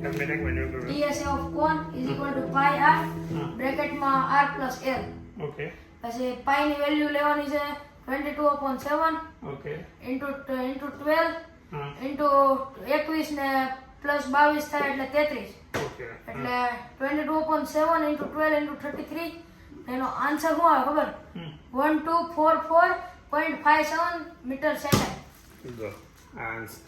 DSA of cone is equal to pi r બ્રેકેટમાં r plus l. Okay પછી પાઈ ની value લેવાની છે 22/7 okay into 12 હા into 21 ને પ્લસ 22 થાય એટલે 33. ઓકે એટલે 22/7 into 12 into 33 એનો આન્સર શું આવે ખબર? 1244.57 meter second. Go answer.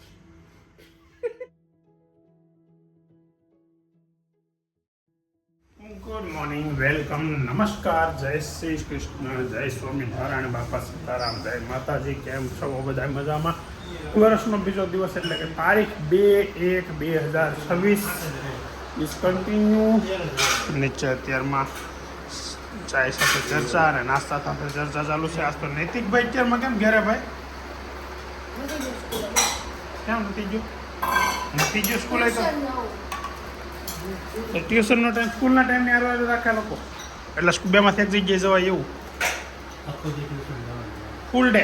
Good morning, welcome, નમસ્કાર, જય શ્રી કૃષ્ણ, જય સ્વામિનારાયણ, બાપા સીતારામ, જય માતાજી. કેમ છો બધા? મજામાં? વર્ષનો બીજો દિવસ એટલે કે તારીખ 2/1/2026 ઇઝ કન્ટિન્યુ. નીચે અત્યારમાં ચાય સાથે ચર્ચા અને નાસ્તા સાથે ચર્ચા ચાલુ છે. આજ તો નૈતિકભાઈ અત્યારમાં કેમ ઘેરે ભાઈ? કેમ નથી ગયો? નથી ગયો સ્કૂલે? તો ટ્યુશનનો ટાઈમ સ્કૂલના ટાઈમની હાર રાખે લોકો, એટલે બેમાંથી એક જગ્યાએ જવાય એવું ફૂલ ડે.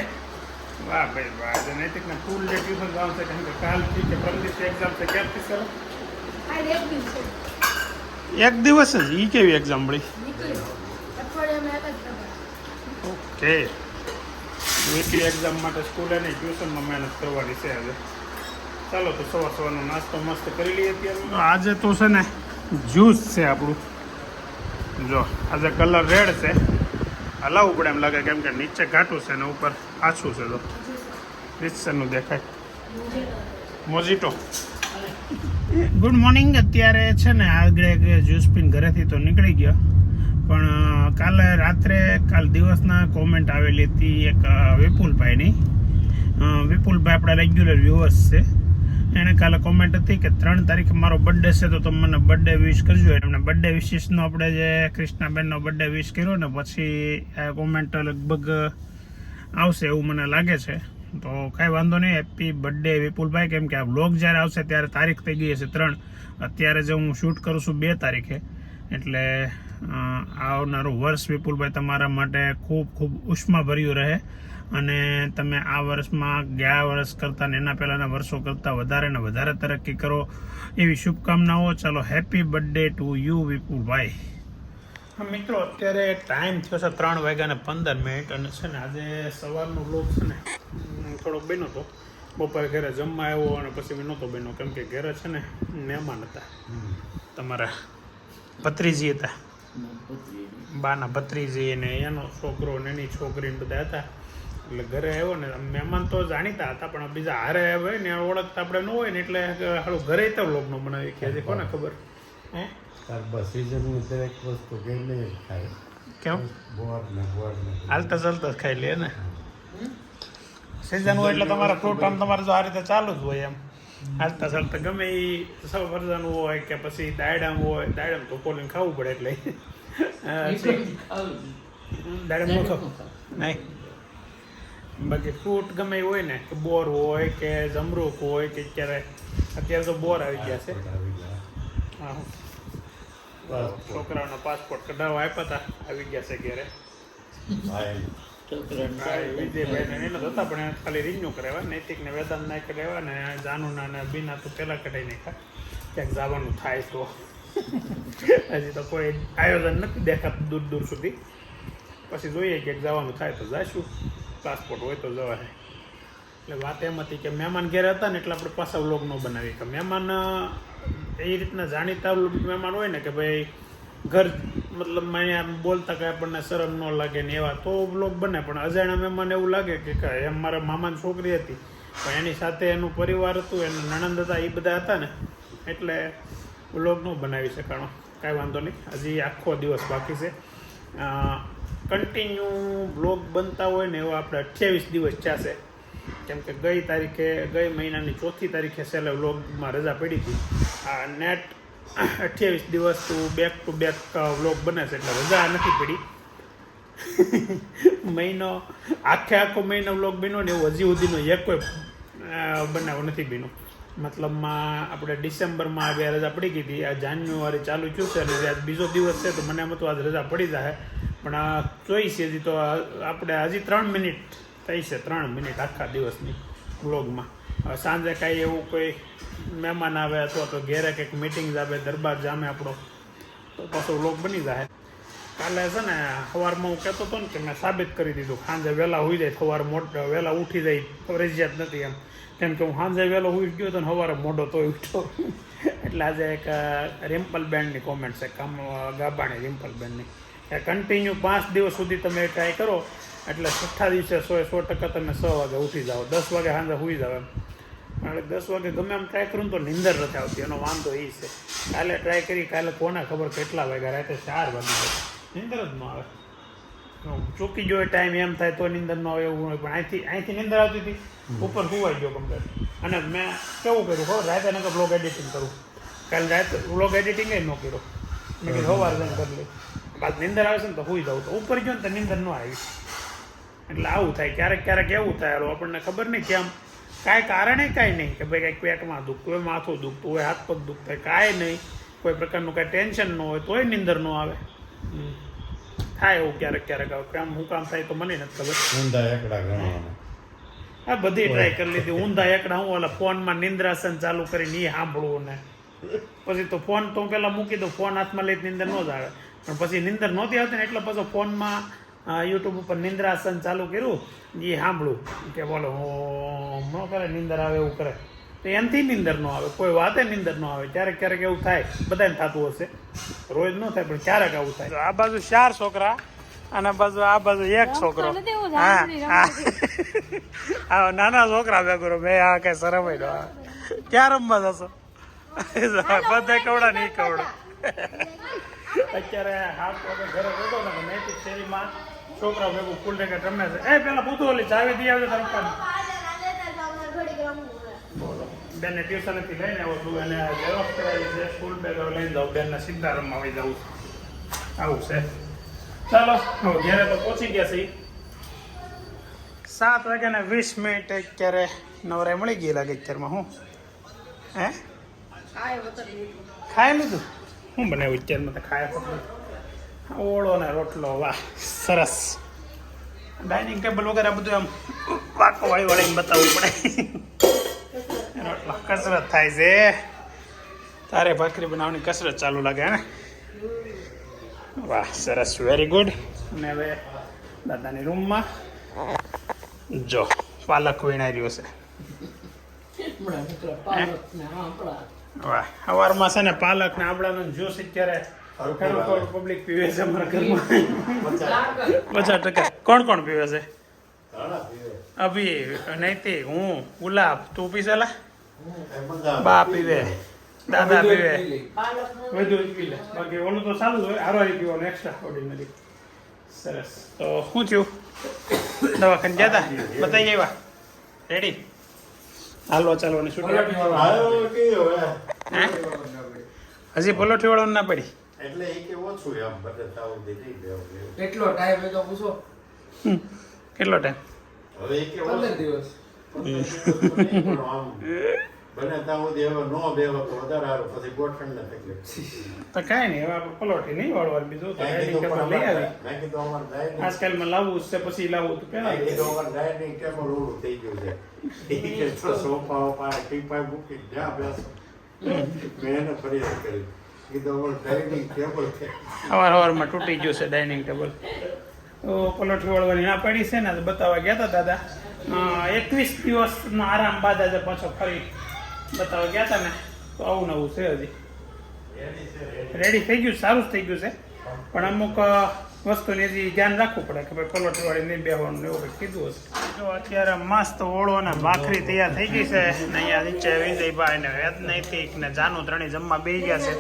વાહ ભાઈ વાહ, નૈતિકને ફૂલ ડે ટ્યુશન જવાનું છે. કેમ કે કાલથી કે પરમથી એક્ઝામ છે. ક્યારથી કરો? એક દિવસ જ? એ કેવી એક્ઝામ મળી? ઓકે, વીકલી એક્ઝામ માટે સ્કૂલે નહીં ટ્યુશનમાં મહેનત કરવાની છે આજે. ચાલો તો સવારનો નાસ્તો મસ્ત કરી લઈએ અત્યારે. આજે તો છે ને જ્યુસ છે આપણું. જો આજે કલર રેડ છે, હલાવવું પડે એમ લાગે કેમ કે નીચે ઘાટું છે ને ઉપર આછું છે. તો ક્રિશ્ચનનું દેખાય. મોજીટો. Good morning. અત્યારે છે ને આગળ જ્યુસ પીને ઘરેથી તો નીકળી ગયો, પણ કાલ દિવસના કોમેન્ટ આવેલી હતી એક વિપુલભાઈની. વિપુલભાઈ આપણા રેગ્યુલર વ્યુઅર્સ છે. એણે કાલે કોમેન્ટ હતી કે 3 તારીખે મારો બર્થડે છે તો તમે મને બર્થડે વિશ કરજો. એમને બર્થડે વિશિસનો આપણે જે કૃષ્ણાબેનનો બર્થડે વિશ કર્યો ને પછી આ કોમેન્ટ લગભગ આવશે એવું મને લાગે છે. તો કાંઈ વાંધો નહીં, હેપી બર્થડે વિપુલભાઈ. કેમ કે આ વ્લોગ જ્યારે આવશે ત્યારે તારીખ થઈ ગઈ હશે 3. અત્યારે જે હું શૂટ કરું છું 2 તારીખે, એટલે આવનારું વર્ષ વિપુલભાઈ તમારા માટે ખૂબ ખૂબ ઉષ્માભર્યું રહે અને તમે આ વર્ષમાં ગયા વર્ષ કરતાં ને એના પહેલાંના વર્ષો કરતાં વધારે ને વધારે તરક્કી કરો એવી શુભકામનાઓ. ચાલો, હેપી બર્થડે ટુ યુ વિપુલભાઈ. મિત્રો, અત્યારે ટાઈમ થયો છે 3:15 અને છે ને આજે સવારનો વ્લોગ છે ને થોડોક બન્યો હતો. બપોરે ઘરે જમવા આવ્યો અને પછી મેં નહોતો બન્યો કેમ કે ઘરે છે ને મહેમાન હતા. તમારા ભત્રીજી હતા, બાના ભત્રીજી ને એનો છોકરો ને એની છોકરી ને બધા હતા. એટલે ઘરે આવ્યો ને મહેમાન તો જાણીતા હતા, પણ બીજા હારે હોય ને ઓળખતા આપણે ન હોય ને એટલે હાલું ઘરે તો લોક નો બનાવી કે હજી કોને ખબર. હે કેમ હાલતા ચાલતા જ ખાઈ લે ને સિઝન હોય એટલે તમારા ફ્રૂટ આમ તમારે જો આ રીતે ચાલુ જ હોય એમ હાલતા ચાલતા ગમે એ સફરજન હોય કે પછી દાયડામ હોય. દાયડામ તો પોલીને ખાવું પડે એટલે દાયડામ ન ખાવું નહીં. બાકી ફ્રૂટ ગમે એ હોય ને, બોર હોય કે જમરૂક હોય કે અત્યારે તો બોર આવી ગયા છે. હા, છોકરાઓનો પાસપોર્ટ કઢાવવા આપ્યા હતા, આવી ગયા છે ઘરે. વિજયભાઈને એને તો હતા પણ ખાલી રિન્યુ કરાવ્યા. નૈતિકને વેદાંત ના કરાવ્યા ને જાનુના ને બીના તો પહેલાં કઢાઈ નાખ્યા. ક્યાંક જવાનું થાય તો હજી તો કોઈ આયોજન નથી દેખાતું દૂર દૂર સુધી. પછી જોઈએ ક્યાંક જવાનું થાય તો જઈશું. પાસપોર્ટ હોય તો જવાય. એટલે વાત એમ હતી કે મહેમાન ઘેરે હતા ને એટલે આપણે પાછા વ્લોગ ન બનાવીએ. કે મહેમાન એ રીતના જાણીતા મહેમાન હોય ને કે ભાઈ ઘર મતલબ અહીંયા બોલતા કે આપણને શરમ ન લાગે ને એવા તો વ્લોગ બને. પણ અજાણ્યા મહેમાન એવું લાગે કે એમ મારા મામાની છોકરી હતી પણ એની સાથે એનું પરિવાર હતું, એના નણંદ હતા, એ બધા હતા ને એટલે વ્લોગ ન બનાવી શકાણો. કાંઈ વાંધો નહીં, હજી આખો દિવસ બાકી છે. કન્ટિન્યુ બ્લોગ બનતા હોય ને એવો આપણે 28 દિવસ થયા. કેમ કે ગઈ મહિનાની 4મી તારીખે છેલ્લે વ્લોગમાં રજા પડી હતી. આ નેટ 28 દિવસ બેક ટુ બેક વ્લોગ બને છે એટલે રજા નથી પડી. આખો મહિનો વ્લોગ બન્યો ને એવું હજી સુધીનો એક કોઈ બનાવ નથી બન્યો. મતલબમાં આપણે ડિસેમ્બરમાં હવે રજા પડી ગઈ હતી. આ જાન્યુઆરી ચાલુ થયું છે અને આજ બીજો દિવસ છે તો મને એમ હતું આજ રજા પડી જાય, પણ આ જોઈશે હજી તો આપણે હજી 3 મિનિટ થઈ છે. 3 મિનિટ આખા દિવસની વ્લોગમાં. સાંજે કાંઈ એવું કોઈ મહેમાન આવે અથવા તો ઘેરે કંઈક મિટિંગ આવે, દરબાર જામે આપણો, તો પાછો વ્લોગ બની જાય. કાલે છે ને સવારમાં હું કહેતો હતો ને કે મેં સાબિત કરી દીધું, સાંજે વહેલા હોઈ જાય, સવારે વહેલા ઉઠી જાય ફરજિયાત નથી એમ. કેમ કે હું સાંજે વહેલો ઉઠી ગયો હતો ને સવારે મોઢો તોય ઉઠ્યો. એટલે આજે એક રિમ્પલબેનની કોમેન્ટ છે, ગાબાણી રિમ્પલબેનની, કે કન્ટિન્યુ 5 દિવસ સુધી તમે ટ્રાય કરો એટલે 6થા દિવસે 100% તમે 6 વાગે ઉઠી જાઓ, 10 વાગે સાંજે સૂઈ જાઓ એમ. એટલે 10 વાગે ગમે એમ ટ્રાય કરું તો નીંદર નથી આવતી, એનો વાંધો એ છે. કાલે ટ્રાય કરી, કાલે કોને ખબર કેટલા વાગ્યા, રાતે 4 વાગી જાય, નીંદર જ ન આવે. ચૂકી ગયો ટાઈમ એમ થાય તો નીંદર ન આવે એવું હોય, પણ અહીંથી નીંદર આવતી હતી, ઉપર સુવાઈ ગયો કમ્પ્લેટ. અને મેં કેવું કર્યું ખબર, રાતે નકર બ્લોગ એડિટિંગ કરું, કાલે રાતે બ્લોગ એડિટિંગ ન કર્યો, મેં કીધું સવારે જઈને કરી લઈ, બાદ નીંદર આવે છે ને તો સુઈ જાઉં, તો ઉપર ગયો ને તો નીંદર ન આવી. એટલે આવું થાય ક્યારેક એવું થાય, આપણને ખબર નહીં કેમ, કાંઈ કારણે કાંઈ નહીં, કે ભાઈ કંઈક પેટમાં દુખતું હોય, માથું દુખતું હોય, હાથ પગ દુખતા હોય, કાંઈ નહીં, કોઈ પ્રકારનું કાંઈ ટેન્શન ન હોય તોય નીંદર ન આવે. થાય એવું ક્યારેક આવે, કામ હું કામ થાય તો મને નથી ખબર. ઊંધા એકડા ગણવાના. આ બધી ટ્રાય કરી લીધી, ઊંધા એકડા, હું ઓલા ફોનમાં નિંદ્રાસન ચાલુ કરીને એ સાંભળવું ને પછી તો ફોન તો પહેલાં મૂકી દઉં, ફોન હાથમાં લઈ નીંદર ન જ આવે, પણ પછી નીંદર નહોતી આવતી ને એટલે પછી ફોનમાં યુટ્યુબ ઉપર નિંદ્રાસન ચાલુ કર્યું, એ સાંભળું કે બોલો ન કરે, નીંદર આવે એવું કરે, તો એનાથી નીંદર ન આવે, કોઈ વાતે નીંદર ન આવે. ક્યારેક એવું થાય, બધાને થતું હશે, રોજ ન થાય પણ ક્યારેક આવું થાય. આ બાજુ 4 છોકરા અને આ બાજુ 1 છોકરો. હા નાના છોકરા ભેગો મેં આ કઈ શરમ ક્યાં રમવા જશો, બધા કવડા નહીં કવડા. અત્યારે 7 વાગે ઘરે બેઠો ને નૈતિક શેરીમાં છોકરા ભેગું ફૂલ રેકેટ રમે છે. એ પેલા પૂછું ઓલી ચાવી દઈ આવજો તારું. બોલો, બેનને ટ્યુશનેથી લઈને આવો છું, એને ઝેરોક્સ કરાવી છે, સ્કૂલ બેગ લઈને જાઉં, બેનને સીધા રમવા આવી જવું, આવું છે. ચાલો હવે ઘેરે તો પહોંચી ગયા છીએ. 7 વાગ્યા ને 20 મિનિટ અત્યારે નવરાઈ મળી ગઈ લાગે. અત્યારમાં હું ખાઈ લીધું, શું બનાવ્યું અત્યારમાં તો ખાયા ઓળો ને રોટલો, વાહ સરસ. ડાઇનિંગ ટેબલ વગેરે બધું આમ વાકો વાળીને બતાવવું પડે. રોટલો કસરત થાય છે, તારે ભાખરી બનાવવાની કસરત ચાલુ લાગે ને. વાહ સરસ, વેરી ગુડ. અને હવે દાદાની રૂમમાં જો પાલક વીણાઈ રહ્યો છે. વાહ, સવારમાં છે ને પાલક ને આંબળાનો જ્યુસ અત્યારે પબ્લિક પીવે છે અમારા ઘરમાં. 50%. કોણ પીવે છે? અભી, નૈતિક, હું, ગુલાબ, તું પીસેલા, બા પીવે, દાદા પીવે, બધું પી લે. બાકી ઓલું તો સારું હોય, હારવારી પીવાનું એક્સ્ટ્રા ઓર્ડિનરી. સરસ. તો શું થયું, દવાખાને ગયા હતા, બતાવી આવ્યા, રેડી? હાલવા ચાલવાની છૂટી હજી પલોઠી વાળો ના પડી એટલે એ કે ઓછું એમ બતાવ દીધી કેટલો ટાઈમ એ તો પૂછો. કેટલો ટાઈમ? હવે એ કે 15 દિવસ બને ત્યાં સુધી હવે નો બેહો તો વધારે સારું, પછી ગોઠણ ને તકલીફ. તો કાંઈ નહીં, હવે પલોઠી નહીં વાળવાની, બીજું તો ડાઇનિંગ ટેબલ લઈ આવી. મેં કીધું અમારે ડાઇનિંગ આજકાલમાં લાવવું છે, પછી લાવવું તો પેલા અમારે ડાઇનિંગ ટેબલ ઓળું થઈ ગયું છે. એ કે તો સોફા ઉપર ટીપાઈ મૂકી જ્યાં બેસો. મેં એને ફરિયાદ કરી, કીધું અમારું ડાઇનિંગ ટેબલ છે. સવારમાં તૂટી ગયું છે ડાઇનિંગ ટેબલ. તો પલોઠી વાળવાની ના પડી છે ને, બતાવવા ગયા હતા દાદા. 21 દિવસનો આરામ બાદ આજે પાછો ફરી બતાવવા ગયા હતા ને, તો આવું નવું છે. હજી રેડી થઈ ગયું, સારું જ થઈ ગયું છે, પણ અમુક વસ્તુની હજી ધ્યાન રાખવું પડે કે ભાઈ પલોઠી વાળી નહીં બેહવાનું એવું કંઈક કીધું હશે. જો અત્યારે મસ્ત ઓળો ને ભાખરી તૈયાર થઈ ગઈ છે ને. અહીંયા નીચે વિજયભાઈ ને વેદ નૈતિક ને જાનુ ત્રણેય જમવા બેસી ગયા છે.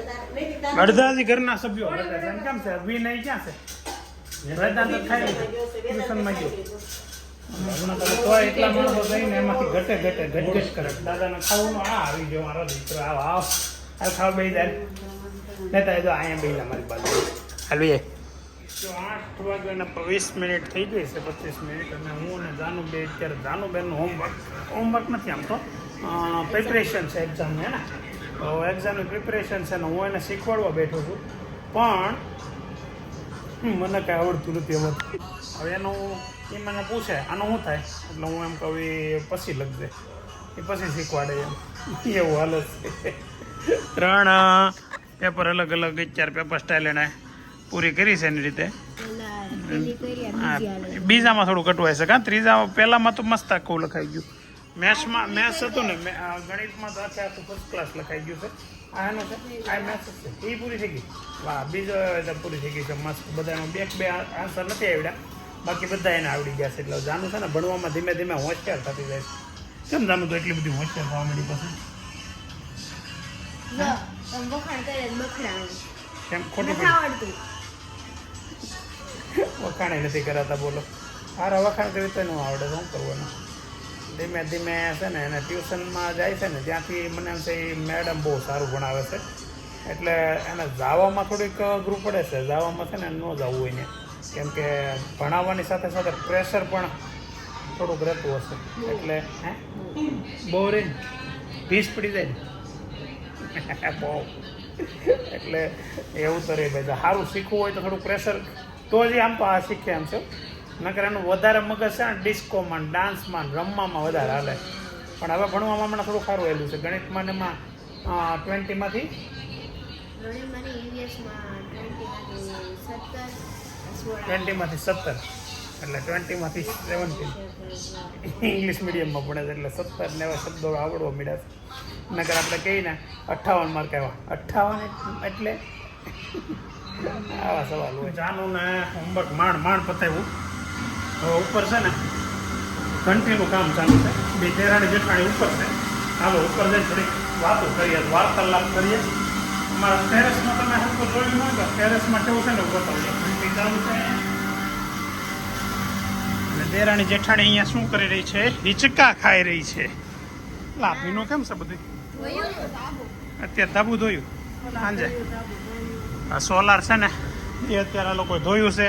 અડધા હજી ઘરના સભ્યો બધા છે. કેમ છે વિનય ક્યાં છે? વેદાંત ખાઈ ટ્યુશનમાં ગયો. એટલા માણસો જઈને એમાંથી ઘટ કરે. દાદાને ખાવાનું આ આવી ગયો, મારો દીકરો આવ ખાવા બે જાય લેતા જો અહીંયા બે મારી બાજુ હાલવીએ. જો 8 વાગ્યાના 20 મિનિટ થઈ ગઈ છે, 25 મિનિટ, અને હું ને જાનુબેન અત્યારે જાનુબેનનું હોમવર્ક નથી, આમ તો પ્રિપરેશન છે એક્ઝામનું, હે ને. તો એક્ઝામની પ્રિપરેશન છે ને હું એને શીખવાડવા બેઠો છું, પણ મને કાંઈ આવડતું નથી એમાં. હવે એનું એ મને પૂછે આનું શું થાય, એટલે હું એમ કહું પછી લખજે. એ પછી શીખવાડે એમ એવું હાલે છે. 3 પેપર અલગ અલગ 4 પેપર સ્ટાઇલ એને પૂરી કરી છે એની રીતે. બીજામાં થોડું કટવાય છે કાં ત્રીજામાં પહેલામાં તો મસ્ત આખું લખાઈ ગયું. મેથ્સ હતું ને ગણિતમાં તો આખું ફર્સ્ટ ક્લાસ લખાઈ ગયું છે. આ એનું છે આ મેથ્સ છે એ પૂરી થઈ ગઈ. વાહ બીજો પૂરી થઈ ગઈ છે મસ્ત. બધામાં બે આન્સર નથી આવડ્યા બાકી બધા એને આવડી ગયા છે. એટલે જાનું છે ને ભણવામાં ધીમે ધીમે હોશિયાર થતી જાય છે. કેમ જાનું તો એટલી બધી હોશિયાર થવા માંડી પછી કેમ ખોટું વખાણે નથી કરાતા બોલો. સારા વખાણ કરી તો ન આવડે શું કરવાનું. ધીમે ધીમે છે ને એને ટ્યુશનમાં જાય છે ને ત્યાંથી મને એમ છે એ મેડમ બહુ સારું ભણાવે છે એટલે એને જવામાં થોડીક અઘરું પડે છે. જવામાં છે ને ન જવું હોય ને કેમ કે ભણાવવાની સાથે સાથે પ્રેશર પણ થોડુંક રહેતું હશે એટલે હે બોરિંગ ભીસ પડી જાય ને બહુ એટલે એવું તો રહી ભાઈ. સારું શીખવું હોય તો થોડું પ્રેશર તો જ આમ તો આ શીખે એમ છે. નકર એનું વધારે મગજ છે ને ડિસ્કોમાં ડાન્સમાં રમવામાં વધારે હાલે. પણ હવે ભણવામાં હમણાં થોડું સારું રહેલું છે. ગણિતમાં ને એમાં 20માંથી 17 એટલે 20માંથી 17 ઇંગ્લિશ મીડિયમમાં ભણે છે એટલે 17 ને એવા શબ્દો આવડવા મળ્યા છે. નકર આપણે કહીએ ને 58 માર્ક આવ્યા 58 એટલે આવા સવાલ હોય. જાનું ને હોમવર્ક માંડ પતાવ્યું. હવે ઉપર છે ને ઘંટીનું કામ ચાલુ છે. બે દેરાણી જેઠાણી ઉપર છે. હાલો ઉપર જઈને થોડીક વાતો કરીએ વાર્તાલાપ કરીએ. અમારા ટેરેસમાં તમે હલકો જોયું ન હોય ટેરેસમાં કેવું છે ને બતાવીએ. ઘંટી ચાલુ છે અને દેરાણી જેઠાણી અહીંયા શું કરી રહી છે હિચકા ખાઈ રહી છે. લાભીનું કેમ છે બધું અત્યારે ધાબુ ધોયું સાંજે. આ સોલાર છે ને એ અત્યારે આ લોકોએ ધોયું છે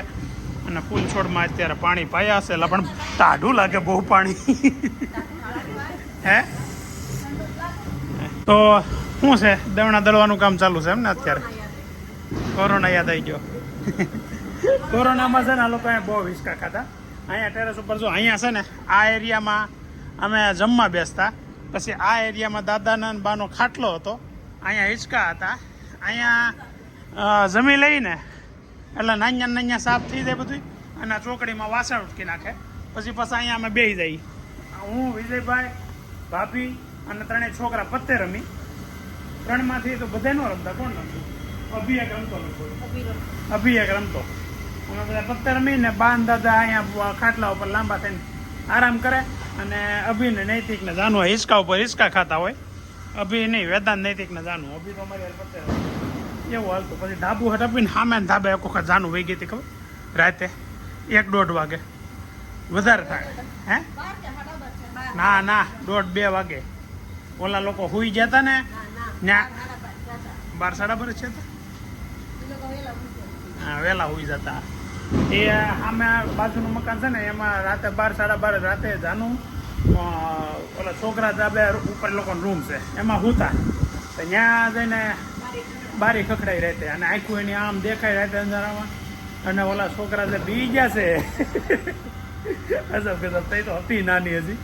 અને ફૂલ છોડમાં અત્યારે પાણી પાયા હશે. એટલે પણ ટાઢું લાગે બહુ પાણી હે. તો શું છે દવણા દળવાનું કામ ચાલુ છે એમ ને અત્યારે. કોરોના યાદ આવી ગયો. કોરોનામાં છે ને આ લોકોએ બહુ હિંચકા ખાધા. અહીંયા ટેરેસ ઉપર જો અહીંયા છે ને આ એરિયામાં અમે જમવા બેસતા. પછી આ એરિયામાં દાદાના બાનો ખાટલો હતો. અહીંયા હિંચકા હતા. અહીંયા જમી લઈને એટલે નાના સાફ થઈ જાય બધું અને ચોકડીમાં વાસણ ઉટકી નાખે. પછી અહીંયા અમે બેસી જઈએ. હું વિજયભાઈ ભાભી અને 3 છોકરા પત્તે રમી. 3માંથી તો બધા ન રમતા. કોણ રમતું? અભી એક રમતો અમે બધા પત્તે રમીને બાન દાદા અહીંયા ખાટલા ઉપર લાંબા થઈને આરામ કરે અને અભિને નૈતિક ને જાનું હિંચકા ઉપર હિંચકા ખાતા હોય. અભી નહીં વેદાંત નૈતિક ને જાનું. અભી તો અમારી પત્તે એવું હાલતું. પછી ધાબુ હટ આપીને સામે ધાબે એક વખત જાનું વહી ગઈ હતી ખબર રાતે 1-1:30 વાગે વધારે થાય હે ના 1:30-2 વાગે ઓલા લોકો હુઈ ગયા હતા ને ત્યાં 12-12 છે હા વહેલા હુઈ જતા. એ સામે બાજુનું મકાન છે ને એમાં રાતે 12-12 રાતે જાનું ઓલા છોકરા ધાબે ઉપર લોકોનો રૂમ છે એમાં હુતા. તો ત્યાં જઈને બારી ખખડાઈ રહેતે અને આખું એની આમ દેખાય રહેતે અંધારામાં. અને ઓલા છોકરા જે બી ગયા છે અસબ કે તઈ તો હતી નાની હજી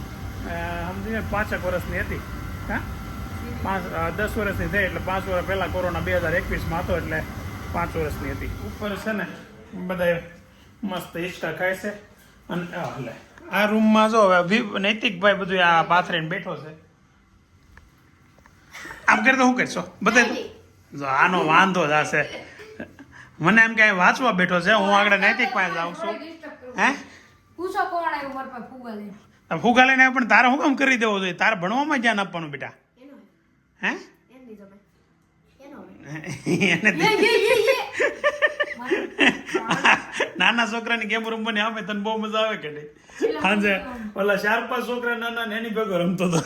સમજીને 5 વર્ષની હતી. હા 10 વર્ષની થઈ એટલે 5 વર્ષ પહેલાં કોરોના 2021માં હતો એટલે 5 વર્ષની હતી. ઉપર છે ને બધા મસ્ત હિંચકા ખાય છે. અને એટલે આ રૂમમાં જો હવે નૈતિકભાઈ બધું આ પાથરીને બેઠો છે. આમ કરી તો શું કરશો બધા જો આનો વાંધો જ હશે. મને એમ કે વાંચવા બેઠો છે હું આગળ નૈતિક પાસે જાઉં છું. હે પૂછો કોણ આવ્યું મારા પાસે ફુગા લઈને. ફુગા લઈને પણ તારે શું કામ કરી દેવો જોઈએ? તારે ભણવામાં ધ્યાન આપવાનું બેટા. હે નાના છોકરાની ગેમ રમવાની આવે તને બહુ મજા આવે કે નહીં? સાંજે ઓલા 4-5 છોકરા નાના એની ભેગો રમતો હતો.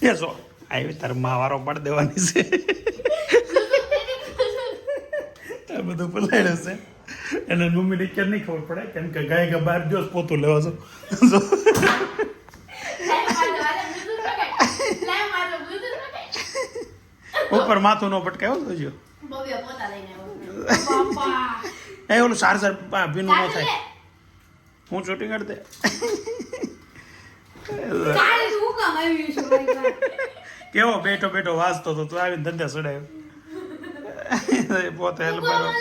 એ જો આવી તાર માં વારો પાડી દેવાની છે. આ બધું પલાડ્યું છે એને મમ્મીને ક્યાં નહીં ખબર પડે કેમ કે ગાય બહાર દિવસ પોતું લેવા છો. ઉપર માથું ન પટકાય તો જો એ ઓલું ચાર્જર ભીનું ન થાય. હું ચોટી કાઢ દે કાલે તો હું કામ આવી છું ભાઈ કાલે. કેવો બેઠો બેઠો વાંચતો હતો તું આવીને ધંધા ચડાવ્યો પોતે હેલ્પ લે લે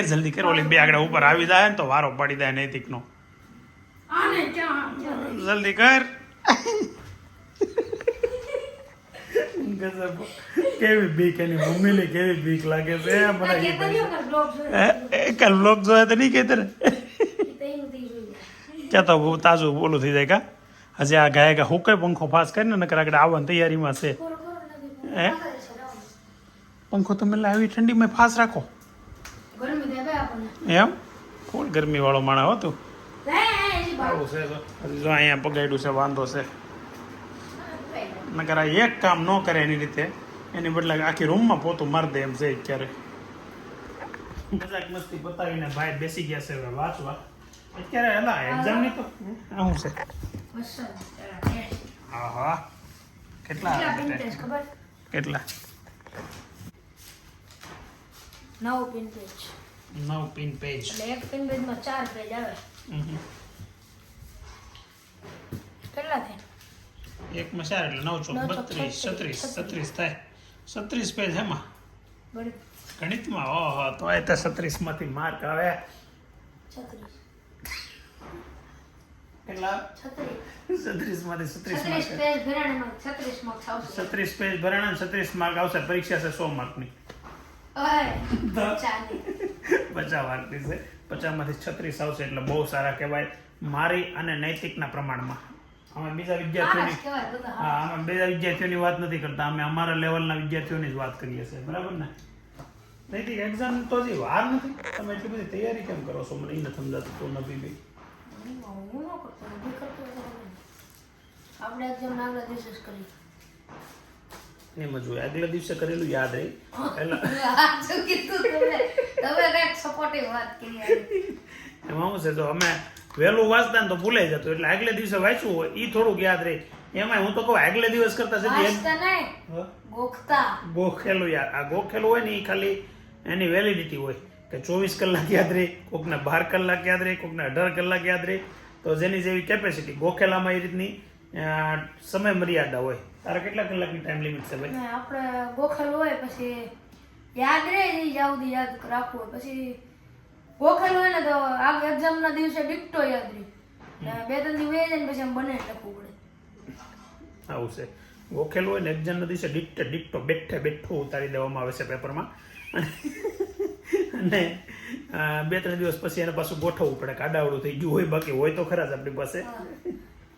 જલ્દી કર ઓલી બે આગળ ઉપર આવી જાય ને તો વારો પડી જાય નૈતિકનો આને ચા જલ્દી કર ગજબ કેવી બીક એની મમ્મીને કેવી બીક લાગે છે મને કે તને બ્લોગ જોઈ કાલ બ્લોગ જોયા તો નહીં કહેતો ને તઈ જોઈ ક્યાં તો બહુ તાજું બોલું થઈ જાય કા હજી આ ગાય ગા હું કઈ પંખો ફાસ કરીને નકર આગળ આવવાની તૈયારીમાં છે હે પંખો તમે આવી ઠંડીમાં ફાસ રાખો ગરમી દે ભાઈ આપણને એમ ફૂલ ગરમી વાળો માણસ હો તું લે એજી આવું છે તો હજી જો અહીંયા પગાડ્યું છે વાંધો છે નકર આ એક કામ ન કરે એની રીતે એની બદલે આખી રૂમમાં પોતું મારી દે એમ છે અત્યારે મજાક મસ્તી પતાવીને ભાઈ બેસી ગયા છે હવે વાંચવા અત્યારે એલા એક્ઝામ ની તો આવું છે બસ હા હા કેટલા કેટલા પિન પેજ ખબર કેટલા 9 પિન પેજ 9 પિન પેજ એટલે એક પિન પેજમાં 4 પેજ આવે કેટલા થાય એકમાં 4 એટલે 9 ચોક 32 36 થાય 36 પેજ એમાં બડી ગણિતમાં ઓહો તો એ તો 36 માંથી માર્ક આવે 36 કેટલા 36 માંથી 36 માર્ક પેજ ભરાણામાં 36 માર્ક્સ આવશે 36 પેજ ભરાણા 36 માર્ક આવશે પરીક્ષા છે 100 માર્કની ઓય ચાલી 50 માર્કની છે 50 માંથી 36 આવશે એટલે બહુ સારા કહેવાય મારી અને નૈતિકના પ્રમાણમાં અમે બીજા વિદ્યાર્થીઓની કહેવાય બધા હા અમે બીજા વિદ્યાર્થીઓની વાત નથી કરતા અમે અમારા લેવલના વિદ્યાર્થીઓની જ વાત કરીએ છીએ બરાબર ને નૈતિક એક્ઝામ તો હજી વાર નથી તમે એટલી બધી તૈયારી કેમ કરો છો મને એ નથી સમજાતું તો નથી બી હું ન કરતો નથી કરતો આપણે એક્ઝામ આગલા દિવસે જ કરી એમ જ હોય આગલા દિવસે કરેલું યાદ રહી પહેલા શું કીધું તમે કઈક સપોર્ટિવ વાત કરી એમાં શું છે જો અમે વહેલું વાંચતા ને તો ભૂલાઈ જતું એટલે આગલે દિવસે વાંચવું હોય એ થોડુંક યાદ રહે એમાં હું તો કહું આગલે દિવસ કરતા વાંચતા નહીં ગોખતા ગોખેલું યાદ આ ગોખેલું હોય ને એ ખાલી એની વેલિડિટી હોય કે 24 કલાક યાદ રહે કોકને 12 કલાક યાદ રહે કોકને 18 કલાક યાદ રહે તો જેની જેવી કેપેસિટી ગોખેલામાં એ રીતની સમય મર્યાદા હોય તારે કેટલા કલાકની ટાઈમ લિમિટ છે ભાઈ આપણે ગોખેલું હોય પછી યાદ રહે નહીં જ્યાં સુધી યાદ રાખવું હોય પછી ગોખેલું હોય ને તો આ એક્ઝામના દિવસે ડિક્ટો યાદ રહી 2-3 દિવસ જાય ને પછી આમ બને લખવું પડે આવું છે ગોખેલું હોય ને એક્ઝામના દિવસે ડિક્ટો બેઠો ઉતારી દેવામાં આવે છે પેપરમાં અને 2-3 દિવસ પછી એને પાછું ગોઠવવું પડે કાડાવડું થઈ ગયું હોય બાકી હોય તો ખરા જ આપણી પાસે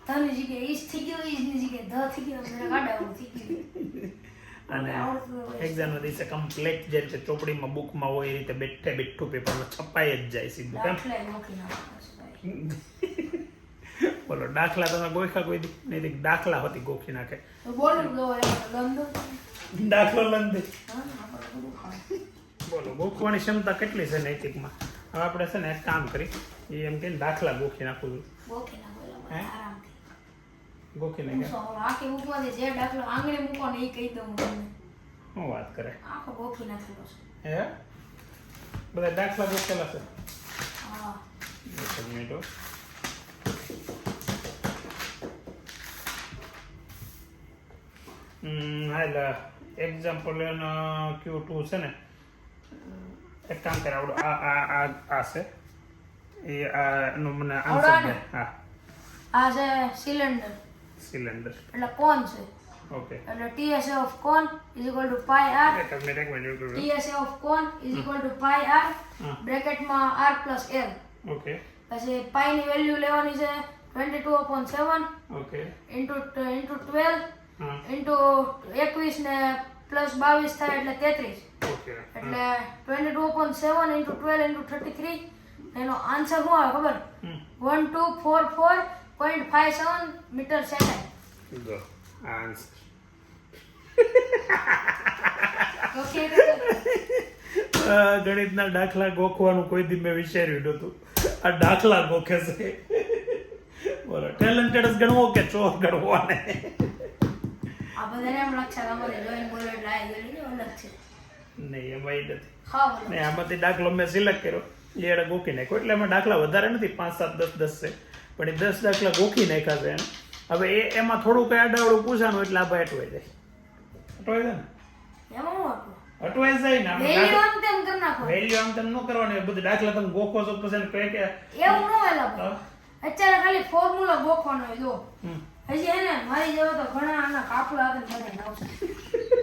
ધની જગ્યાએ ઈશ થઈ ગયો ઈશની જગ્યાએ ધ થઈ ગયો અને કાઢાવું થઈ ગયું અને એક્ઝામના દિવસે કમ્પ્લીટ જે રીતે ચોપડીમાં બુકમાં હોય એ રીતે બેઠું પેપરમાં છપાઈ જ જાય સીધું કેમ દાખલા ગોખી નાખવા ભાઈ બોલો દાખલા તમે ગોખ્યા કોઈ દી નહીં દાખલા હતી ગોખી નાખે તો બોલું દો એમાં લંદો દાખલો લંદે હા આપણે બધું ખાવાનું બોલો ગોખવાની ક્ષમતા કેટલી છે નૈતિકમાં હવે આપણે છે ને એક કામ કરી એ એમ કે દાખલા ગોખી નાખું છું ગોખી નાખો એટલે આરામથી ગોખી હું નાખે સવારે આખી મૂકવાથી જે દાખલો આંગળી મૂકો ને એ કહી દઉં હું તમને શું વાત કરે આખો ગોખી નાખેલો છે હે બધા દાખલા ગોખેલા છે હા મિનિટો એટલે એક્ઝામ્પલ Q2 છે ને એક કામ કરે આવડો આ છે એ આનું મને આન્સર દે હા આ છે સિલિન્ડર સિલિન્ડર એટલે કોન છે ઓકે એટલે TSA of con is equal to pi r એક minute TSA of con is equal to pi r બ્રેકેટમાં r plus l okay પછી pi ની વેલ્યુ લેવાની છે 22/7 ઓકે into 12 હા into 21 ને પ્લસ 22 થાય એટલે 33 ઓકે એટલે 22/7 into 12 into 33 એનો આન્સર શું આવે ખબર 1244.57 મીટર સેકન્ડ જો આન્સર ઓકે ગણિતના દાખલા ગોખવાનું કોઈ દી મેં વિચાર્યું નહોતું આ દાખલા ગોખે છે બોલો ટેલેન્ટેડ જ ગણવો કે ચોર ગણવો ને આ બધાને એમ લક્ષા અમારે જોઈન બોલે એટલે આ ગણી અલગ છે નહીં એમાં એ નથી હા બોલો નહીં આમાંથી દાખલો મેં સિલેક્ટ કર્યો એ એડે ગોખી નાખ્યો એટલે એમાં દાખલા વધારે નથી 5, 7, 10 છે પણ એ 10 દાખલા ગોખી નાખ્યા છે એને. હવે એમાં થોડું કઈ આડાવડું પૂછાનું એટલે આ ભાઈ અટવાઈ જાય ને એમાં હું આપું અટવાઈ જાય ને વેલ્યુ આમ તેમ કરી નાખો વેલ્યુ આમ તેમ ન કરવાનું એ બધું દાખલા તમે ગોખો છો પછી એને કહે કે એવું ન હોય ભાઈ અત્યારે ખાલી ફોર્મ્યુલા ગોખવાનો હોય જો હમ, હજી હે ને મારી જેવા તો ઘણા આના કાપડા હતા ને બધા આવશે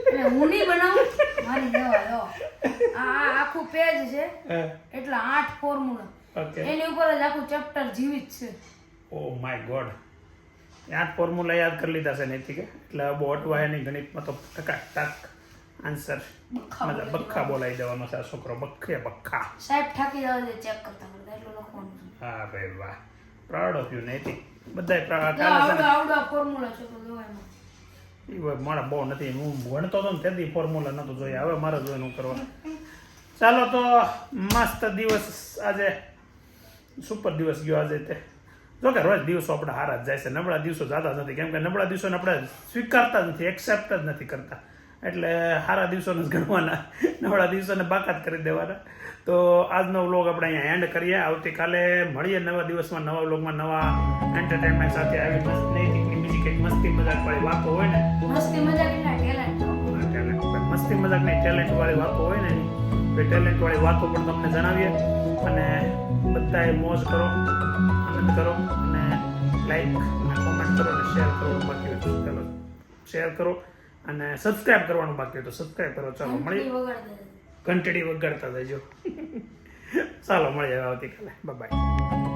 એટલે હું નહીં બનાવું મારી જેવા લો આ આખું પેજ છે એટલા 8 ફોર્મ્યુલા ઓકે એની ઉપર જ આખું ચેપ્ટર જીવિત છે ઓ માય ગોડ 8 ફોર્મ્યુલા યાદ કરી લીધા છે ને એટલે બહુ અટવાય નહીં ગણિતમાં તો ટકાટક આન્સર મતલબ બખ્ખા બોલાવી દેવાનો છે આ છોકરો બખ્ખા સાહેબ થાકી જવા દે ચેક કરતા કરતા એટલું લખવાનું છે હા ભાઈ વાહ પ્રાઉડ ઓફ યુ નૈતિક બધાય જો આવડા ફોર્મ્યુલા છે તો જો એમાં મારા બહુ નથી હું ભણતો હતો ને તેથી ફોર્મ્યુલા નહોતું જોઈએ હવે મારે જોઈને કરવા ચાલો તો મસ્ત દિવસ આજે સુપર દિવસ ગયો આજે તે જો કે રોજ દિવસો આપણે હારા જ જાય છે નબળા દિવસો જતા જ નથી કેમ કે નબળા દિવસોને આપણે સ્વીકારતા જ નથી એક્સેપ્ટ જ નથી કરતા એટલે સારા દિવસોને જ ગણવાના નબળા દિવસોને બાકાત કરી દેવાના તો આજનો વ્લોગ આપણે અહીંયા એન્ડ કરીએ આવતીકાલે મળીએ નવા દિવસમાં નવા વ્લોગમાં નવા એન્ટરટેનમેન્ટ સાથે આવી નૈતિકની બીજી કંઈક મસ્તી મજાકવાળી વાતો હોય ને મસ્તી મજાક ના ટેલેન્ટ મસ્તી મજાકની ટેલેન્ટવાળી વાતો હોય ને એ ટેલેન્ટવાળી વાતો પણ તમને જણાવીએ અને બધાએ મોજ કરો આનંદ કરો અને લાઈક અને કોમેન્ટ કરો અને શેર કરવાનું બાકી હોય તો ચાલો શેર કરો અને સબસ્ક્રાઇબ કરવાનું બાકી હોય તો સબસ્ક્રાઇબ કરો ચાલો મળીએ ઘંટડી વગાડતા જજો ચાલો મળીએ આવતીકાલે બાય